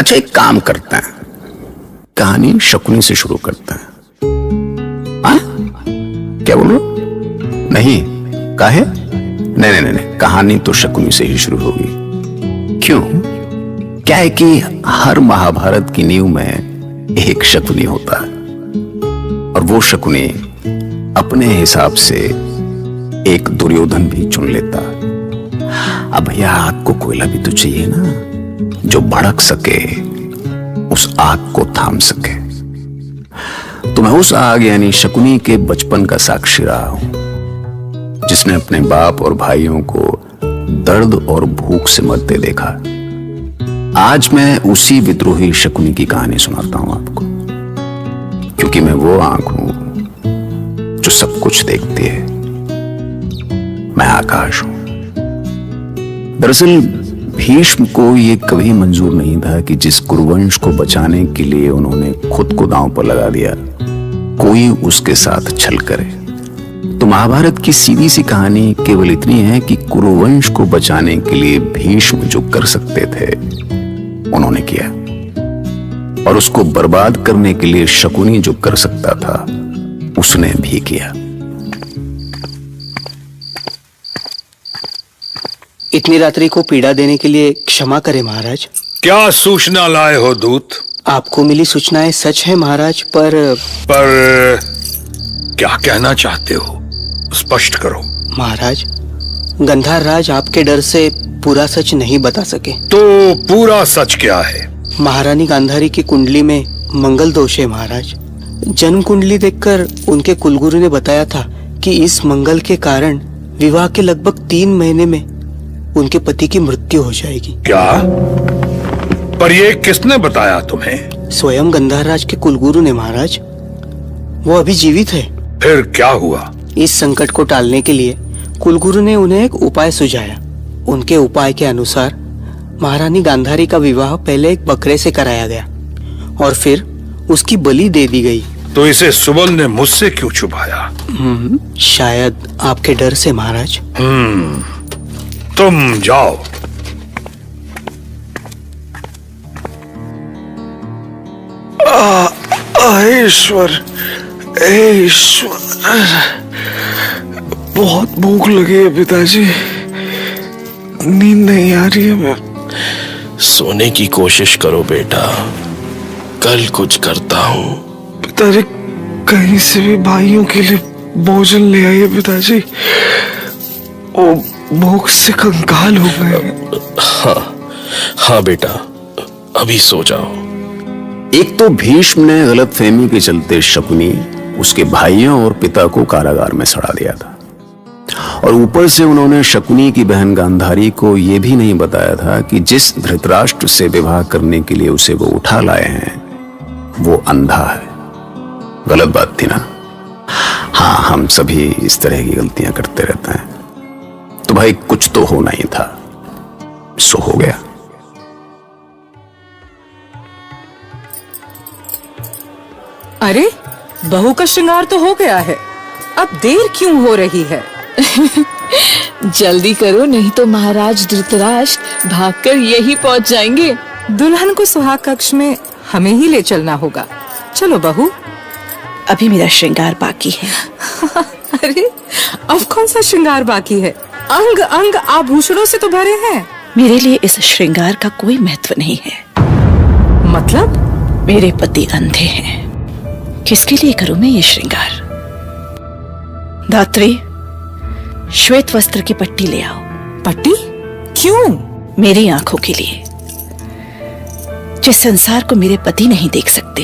अच्छा, एक काम करते हैं, कहानी शकुनी से शुरू करते हैं। हाँ, क्या बोलो? नहीं, काहे? नहीं, कहानी तो शकुनी से ही शुरू होगी। क्यों? क्या है कि हर महाभारत की नींव में एक शकुनी होता है, और वो शकुनी अपने हिसाब से एक दुर्योधन भी चुन लेता। अब भैया, आग को कोयला भी तो चाहिए ना, जो भड़क सके, उस आग को थाम सके। तो मैं उस आग यानी शकुनी के बचपन का साक्षी रहा हूं, जिसने अपने बाप और भाइयों को दर्द और भूख से मरते देखा। आज मैं उसी विद्रोही शकुनी की कहानी सुनाता हूं आपको, क्योंकि मैं वो आंख हूं जो सब कुछ देखती है। मैं आकाश हूं। दरअसल भीष्म को यह कभी मंजूर नहीं था कि जिस कुरुवंश को बचाने के लिए उन्होंने खुद को दांव पर लगा दिया, कोई उसके साथ छल करे। तो महाभारत की सीधी सी कहानी केवल इतनी है कि कुरुवंश को बचाने के लिए भीष्म जो कर सकते थे उन्होंने किया, और उसको बर्बाद करने के लिए शकुनी जो कर सकता था उसने भी किया। इतनी रात्रि को पीड़ा देने के लिए क्षमा करें महाराज। क्या सूचना लाए हो दूत? आपको मिली सूचनाएं सच है महाराज, पर क्या कहना चाहते हो? स्पष्ट करो। महाराज, गंधार राज आपके डर से पूरा सच नहीं बता सके। तो पूरा सच क्या है? महारानी गांधारी की कुंडली में मंगल दोष है महाराज। जन्म कुंडली देखकर उनके कुलगुरु ने बताया था कि इस मंगल के कारण विवाह के लगभग 3 महीने में उनके पति की मृत्यु हो जाएगी। क्या? पर ये किसने बताया तुम्हें? स्वयं गंधार राज के कुलगुरु ने महाराज। वो अभी जीवित है। फिर क्या हुआ? इस संकट को टालने के लिए कुलगुरु ने उन्हें एक उपाय सुझाया। उनके उपाय के अनुसार महारानी गांधारी का विवाह पहले एक बकरे से कराया गया और फिर उसकी बलि दे दी गई। तो इसे सुबल ने मुझसे क्यों छुपाया? शायद आपके डर से महाराज। तुम जाओ। ईश्वर, बहुत भूख लगी है पिताजी, नींद नहीं आ रही है। मैं सोने की कोशिश करो बेटा, कल कुछ करता हूँ। पिताजी, कहीं से भी भाइयों के लिए भोजन ले आइए पिताजी, वो भूख से कंगाल हो गए। हाँ बेटा, अभी सो जाओ। एक तो भीष्म ने गलतफहमी के चलते शकुनी, उसके भाइयों और पिता को कारागार में सड़ा दिया था, और ऊपर से उन्होंने शकुनी की बहन गांधारी को यह भी नहीं बताया था कि जिस धृतराष्ट्र से विवाह करने के लिए उसे वो उठा लाए हैं वो अंधा है। गलत बात थी ना? हाँ, हम सभी इस तरह की गलतियां करते रहते हैं। तो भाई, कुछ तो होना ही था, सो हो गया। अरे, बहू का श्रृंगार तो हो गया है, अब देर क्यों हो रही है? जल्दी करो, नहीं तो महाराज धृतराष्ट्र भागकर यही पहुंच जाएंगे। दुल्हन को सुहाग कक्ष में हमें ही ले चलना होगा। चलो बहू। अभी मेरा श्रृंगार बाकी है। अरे, अब कौन सा श्रृंगार बाकी है? अंग अंग आभूषणों से तो भरे हैं। मेरे लिए इस श्रृंगार का कोई महत्व नहीं है। मतलब? मेरे पति अंधे हैं, किसके लिए करूं मैं ये श्रृंगार? धात्री, श्वेत वस्त्र की पट्टी ले आओ। पट्टी? क्यों? मेरी आंखों के लिए। जिस संसार को मेरे पति नहीं देख सकते,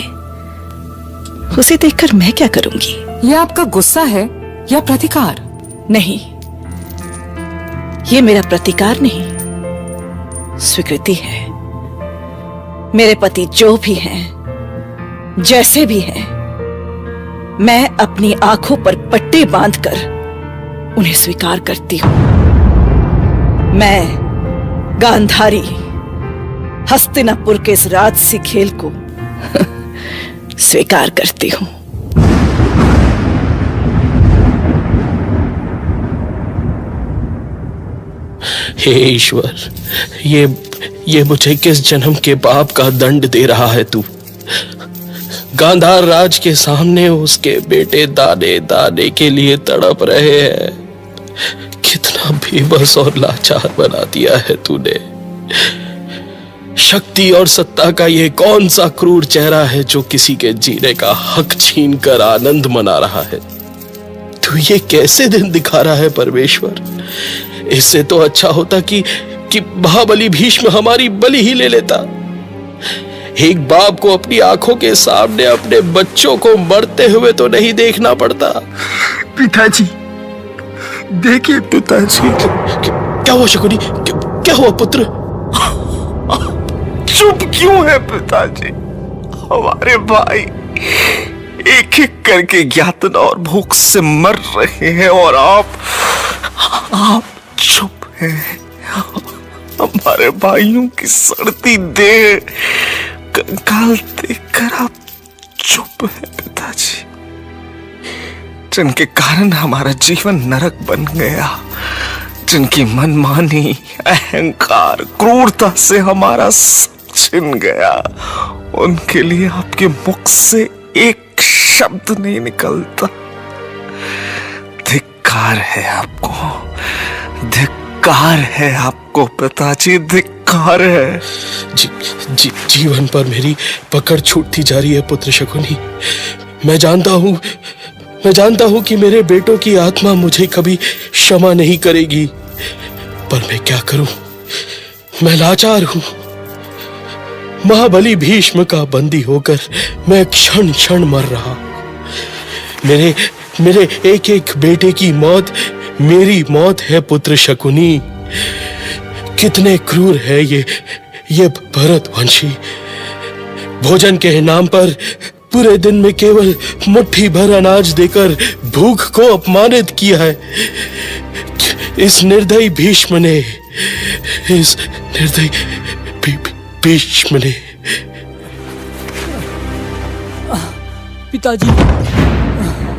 उसे देखकर मैं क्या करूंगी? यह आपका गुस्सा है या प्रतिकार? नहीं, ये मेरा प्रतिकार नहीं, स्वीकृति है। मेरे पति जो भी हैं, जैसे भी हैं, मैं अपनी आंखों पर पट्टे बांधकर उन्हें स्वीकार करती हूं। मैं गांधारी हस्तिनापुर के इस राजसी खेल को स्वीकार करती हूं। हे ईश्वर, ये मुझे किस जन्म के पाप का दंड दे रहा है तू? गांधार राज के सामने उसके बेटे दाने दाने के लिए तड़प रहे हैं। कितना बेबस और लाचार बना दिया है तूने। शक्ति और सत्ता का ये कौन सा क्रूर चेहरा है जो किसी के जीने का हक छीन कर आनंद मना रहा है? तू ये कैसे दिन दिखा रहा है परमेश्वर? इससे तो अच्छा होता कि महाबली भीष्म हमारी बलि ही ले लेता। एक बाप को अपनी आंखों के सामने अपने बच्चों को मरते हुए तो नहीं देखना पड़ता। पिताजी, देखिए पिताजी। क्या हुआ शकुनी? क्या हुआ पुत्र? चुप क्यों है पिताजी? हमारे भाई एक एक करके यातना और भूख से मर रहे हैं और आप चुप हैं। हमारे भाइयों की सड़ती देह कंकाल देखकर आप चुप हैं पिताजी, जिनके कारण हमारा जीवन नरक बन गया, जिनकी मनमानी, अहंकार, क्रूरता से हमारा सब छिन गया, उनके लिए आपके मुख से एक शब्द नहीं निकलता। धिक्कार है आपको, धिक्कार है आपको पिताजी, धिक्कार है। जीवन पर मेरी पकड़ छूटती जा रही है पुत्र शकुनी। मैं जानता हूं कि मेरे बेटों की आत्मा मुझे कभी क्षमा नहीं करेगी, पर मैं क्या करूं? मैं लाचार हूं। महाबली भीष्म का बंदी होकर मैं क्षण क्षण मर रहा। मेरे एक एक बेटे की मौत मेरी मौत है पुत्र शकुनी। कितने क्रूर है ये भरतवंशी। भोजन के नाम पर पूरे दिन में केवल मुट्ठी भर अनाज देकर भूख को अपमानित किया है। इस निर्दयी भीष्म ने पिताजी।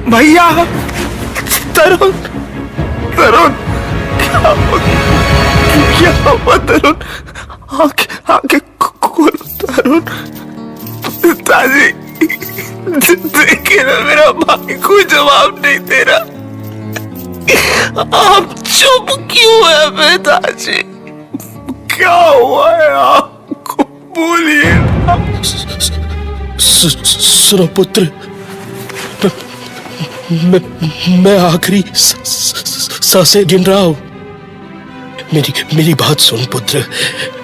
भैया, तरुण, क्या हुआ तरुण? आंखें खोलो तरुण। पिताजी, देखिए ना, मेरा भाई कोई जवाब नहीं दे रहा। आप चुप क्यों है पिताजी? क्या हुआ है आपको? बोलिए। सुनो पुत्र, मैं आखिरी सांसें गिन रहा हूं। मेरी बात सुन पुत्र।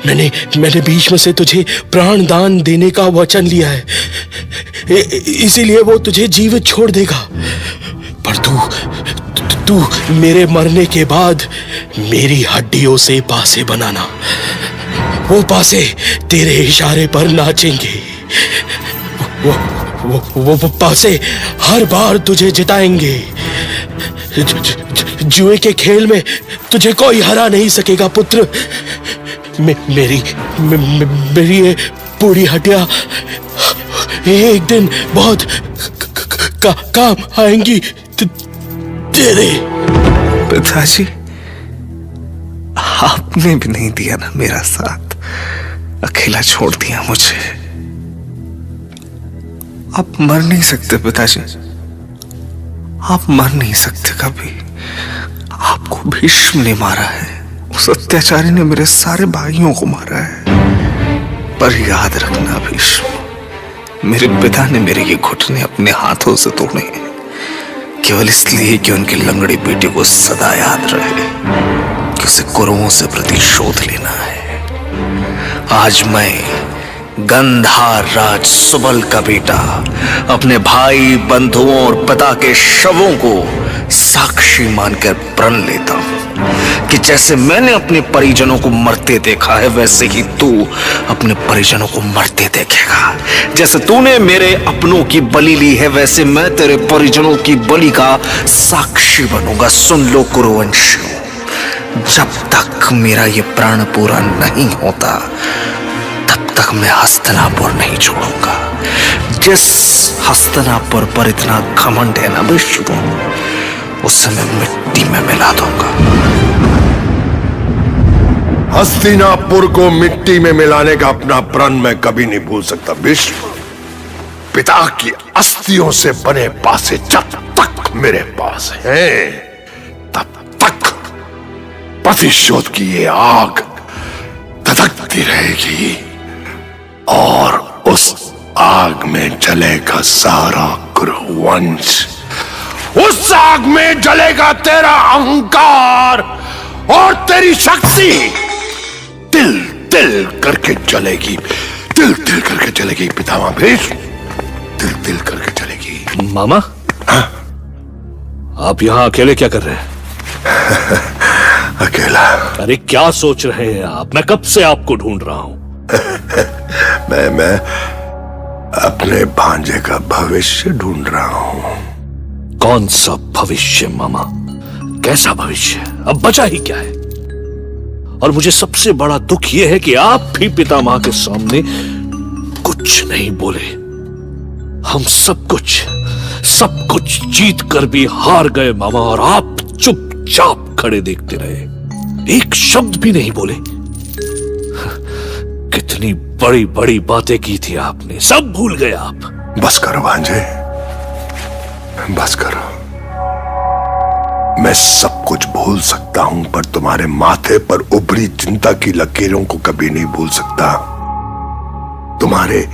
मैंने भीष्म से तुझे प्राण दान देने का वचन लिया है, इसीलिए वो तुझे जीवित छोड़ देगा। पर तू मेरे मरने के बाद मेरी हड्डियों से पासे बनाना। वो पासे तेरे इशारे पर नाचेंगे। वो पासे हर बार तुझे जिताएंगे। जुए के खेल में तुझे कोई हरा नहीं सकेगा पुत्र। मेरी ये पूरी हड्डियां एक दिन बहुत काम आएंगी तेरे। पिताजी, आपने भी नहीं दिया ना मेरा साथ, अकेला छोड़ दिया मुझे। आप मर नहीं सकते पिताजी, आप मर नहीं सकते कभी। आपको भीष्म ने मारा है, उस अत्याचारी ने मेरे सारे भाइयों को मारा है। पर याद रखना भीष्म, मेरे पिता ने मेरे ये घुटने अपने हाथों से तोड़े हैं, केवल इसलिए कि उनके लंगड़े बेटे को सदा याद रहे कि उसे कौरवों से प्रतिशोध लेना है। आज मैं गंधार राज सुबल का बेटा अपने भाई, बंधुओं और पिता के शवों को साक्षी मानकर प्रण लेता हूं कि जैसे मैंने अपने परिजनों को मरते देखा है, वैसे ही तू अपने परिजनों को मरते देखेगा। जैसे तूने मेरे अपनों की बलि ली है, वैसे मैं तेरे परिजनों की बलि का साक्षी बनूंगा। सुन लो कुरुवंशियों, जब तक मेरा ये प्राण पूरा नहीं होता, तब तक मैं हस्तिनापुर नहीं छोड़ूंगा। जिस हस्तिनापुर पर इतना घमंड है ना विष्णु, उसे मैं मिट्टी में मिला दूंगा। हस्तिनापुर को मिट्टी में मिलाने का अपना प्रण मैं कभी नहीं भूल सकता भीष्म। पिता की अस्थियों से बने पासे जब तक मेरे पास हैं, तब तक प्रतिशोध की ये आग धधकती रहेगी और उस आग में जलेगा सारा कुरुवंश। उस आग में जलेगा तेरा अहंकार और तेरी शक्ति तिल तिल करके जलेगी, तिल तिल करके जलेगी पितामह भीष्म, तिल तिल करके जलेगी। मामा, हाँ? आप यहाँ अकेले क्या कर रहे हैं? अकेला? अरे क्या सोच रहे हैं आप? मैं कब से आपको ढूंढ रहा हूं। मैं अपने भांजे का भविष्य ढूंढ रहा हूं। कौन सा भविष्य मामा? कैसा भविष्य? अब बचा ही क्या है? और मुझे सबसे बड़ा दुख यह है कि आप भी पितामह के सामने कुछ नहीं बोले। हम सब कुछ जीत कर भी हार गए मामा, और आप चुपचाप खड़े देखते रहे, एक शब्द भी नहीं बोले। कितनी बड़ी बड़ी बातें की थी आपने, सब भूल गए आप। बस करो भांजे, बस करो। मैं सब कुछ भूल सकता हूं, पर तुम्हारे माथे पर उभरी चिंता की लकीरों को कभी नहीं भूल सकता। तुम्हारे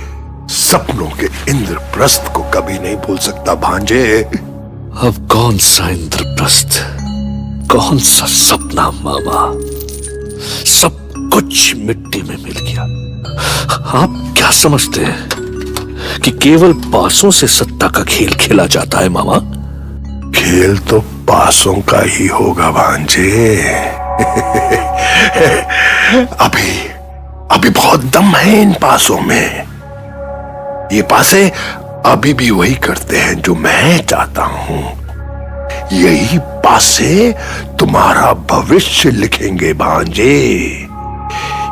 सपनों के इंद्रप्रस्थ को कभी नहीं भूल सकता भांजे। अब कौन सा इंद्रप्रस्थ, कौन सा सपना मामा? सब कुछ मिट्टी में मिल गया। आप क्या समझते हैं कि केवल पासों से सत्ता का खेल खेला जाता है मामा? खेल तो पासों का ही होगा भांजे। अभी बहुत दम है इन पासों में। ये पासे अभी भी वही करते हैं जो मैं चाहता हूं। यही पासे तुम्हारा भविष्य लिखेंगे भांजे।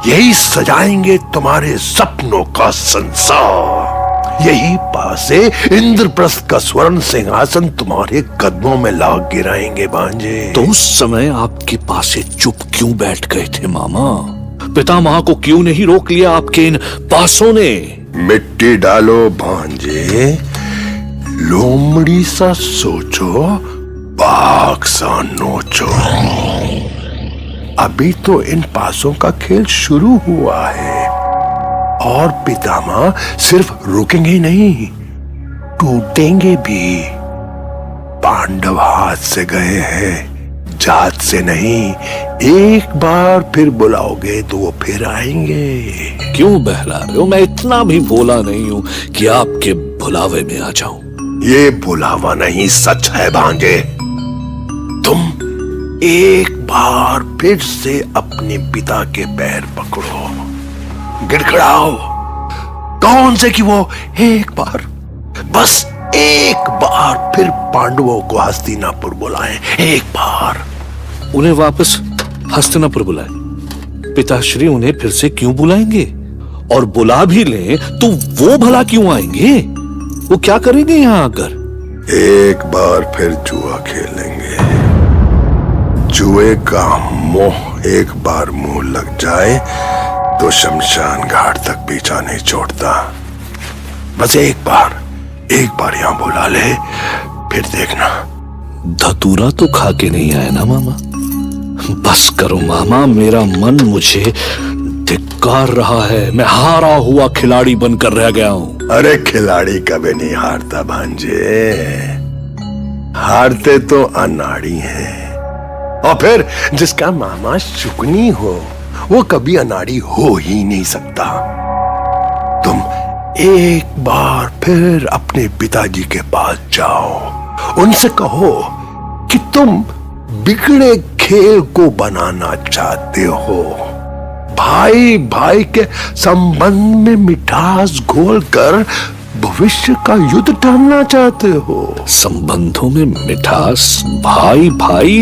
यही सजाएंगे तुम्हारे सपनों का संसार। यही पासे इंद्रप्रस्थ का स्वर्ण सिंहासन तुम्हारे कदमों में ला गिराएंगे भांजे। तो उस समय आपके पासे चुप क्यों बैठ गए थे मामा? पितामह को क्यों नहीं रोक लिया आपके इन पासों ने? मिट्टी डालो भांजे, लोमड़ी सा सोचो, बाघ सा नोचो। अभी तो इन पासों का खेल शुरू हुआ है, और पितामह सिर्फ रुकेंगे ही नहीं, टूटेंगे भी। पांडव हाथ से गए हैं, जात से नहीं। एक बार फिर बुलाओगे तो वो फिर आएंगे। क्यों बहला रहे हो? मैं इतना भी भोला नहीं हूं कि आपके बुलावे में आ जाऊं। ये बुलावा नहीं, सच है भांजे। तुम एक बार फिर से अपने पिता के पैर पकड़ो, गिड़गिड़ाओ। कौन से कि वो एक बार, बस एक बार फिर पांडवों को हस्तिनापुर बुलाएं। एक बार उन्हें वापस हस्तिनापुर बुलाएं। पिताश्री उन्हें फिर से क्यों बुलाएंगे? और बुला भी लें तो वो भला क्यों आएंगे? वो क्या करेंगे यहां आकर? एक बार फिर जुआ खेलेंगे। जुए का मोह एक बार मुंह लग जाए तो शमशान घाट तक पीछा नहीं छोड़ता। बस एक बार यहां बुला ले, फिर देखना। धतूरा तो खा के नहीं आए ना मामा? बस करो मामा, मेरा मन मुझे धिक्कार रहा है। मैं हारा हुआ खिलाड़ी बनकर रह गया हूं। अरे खिलाड़ी कभी नहीं हारता भांजे, हारते तो अनाड़ी हैं। और फिर जिसका मामा शुकनी हो वो कभी अनाड़ी हो ही नहीं सकता। तुम एक बार फिर अपने पिताजी के पास जाओ, उनसे कहो कि तुम बिगड़े खेल को बनाना चाहते हो, भाई भाई के संबंध में मिठास घोलकर भविष्य का युद्ध टालना चाहते हो। संबंधों में मिठास, भाई भाई,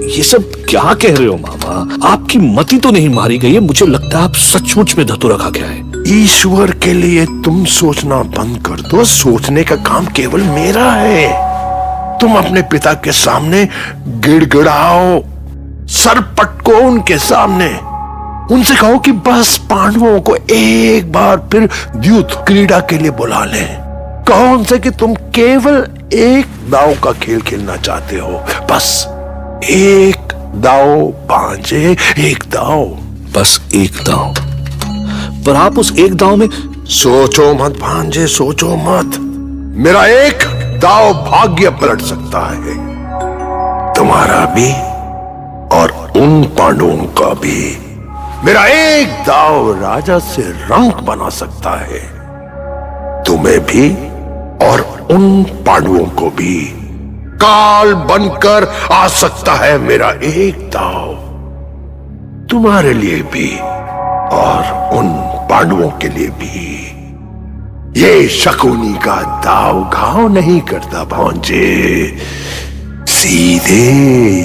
ये सब क्या कह रहे हो मामा? आपकी मति तो नहीं मारी गई है? मुझे लगता है आप सचमुच में धतूरा खा गया है। ईश्वर के लिए तुम सोचना बंद कर दो। सोचने का काम केवल मेरा है। तुम अपने पिता के सामने गिड़गिड़ाओ, सर पटको उनके सामने। उनसे कहो कि बस पांडवों को एक बार फिर द्यूत क्रीड़ा के लिए बुला लें। कहो उनसे कि तुम केवल एक दाव का खेल खेलना चाहते हो, बस एक दाव भांजे, एक दाव। बस एक दांव, पर आप उस एक दांव में सोचो मत भांजे, सोचो मत। मेरा एक दाव भाग्य पलट सकता है, तुम्हारा भी और उन पांडवों का भी। मेरा एक दाव राजा से रंक बना सकता है, तुम्हें भी और उन पांडवों को भी। काल बनकर आ सकता है मेरा एक दाव, तुम्हारे लिए भी और उन पांडवों के लिए भी। ये शकुनी का दाव घाव नहीं करता भांजे, सीधे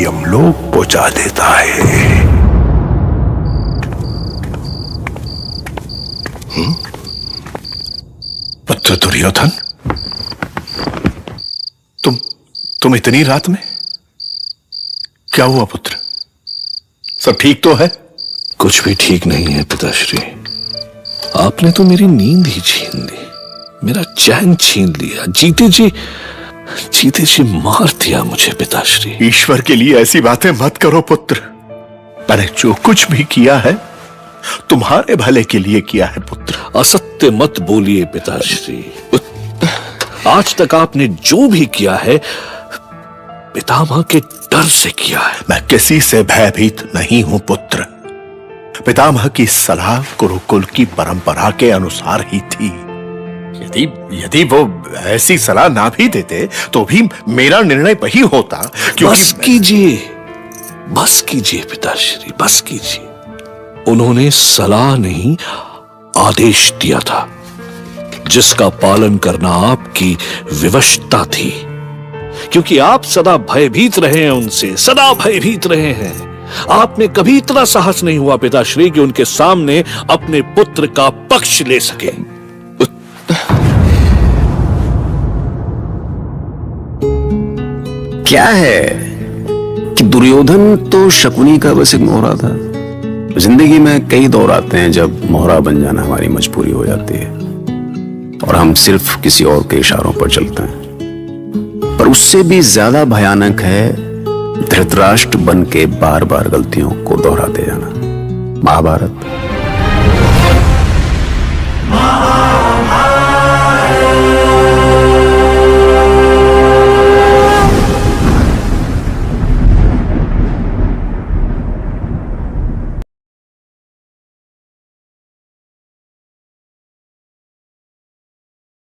यमलोक पहुंचा देता है। पुत्र दुर्योधन, तुम इतनी रात में? क्या हुआ पुत्र? सब ठीक तो है? कुछ भी ठीक नहीं है पिताश्री। आपने तो मेरी नींद ही छीन ली, मेरा चैन छीन लिया, जीते जी मार दिया मुझे पिताश्री। ईश्वर के लिए ऐसी बातें मत करो पुत्र। मैंने जो कुछ भी किया है तुम्हारे भले के लिए किया है पुत्र। असत्य मत बोलिए पिताश्री। आज तक आपने जो भी किया है पितामह के डर से किया है। मैं किसी से भयभीत नहीं हूं पुत्र। पितामह की सलाह गुरुकुल की परंपरा के अनुसार ही थी। यदि वो ऐसी सलाह ना भी देते तो भी मेरा निर्णय वही होता, क्योंकि बस कीजिए पिताश्री, बस कीजिए। उन्होंने सलाह नहीं, आदेश दिया था, जिसका पालन करना आपकी विवशता थी, क्योंकि आप सदा भयभीत रहे हैं उनसे, सदा भयभीत रहे हैं। आप में कभी इतना साहस नहीं हुआ पिताश्री कि उनके सामने अपने पुत्र का पक्ष ले सके। क्या है कि दुर्योधन तो शकुनी का बस एक मोहरा था। जिंदगी में कई दौर आते हैं जब मोहरा बन जाना हमारी मजबूरी हो जाती है और हम सिर्फ किसी और के इशारों पर चलते हैं। पर उससे भी ज्यादा भयानक है धृतराष्ट्र बन के बार बार गलतियों को दोहराते जाना। महाभारत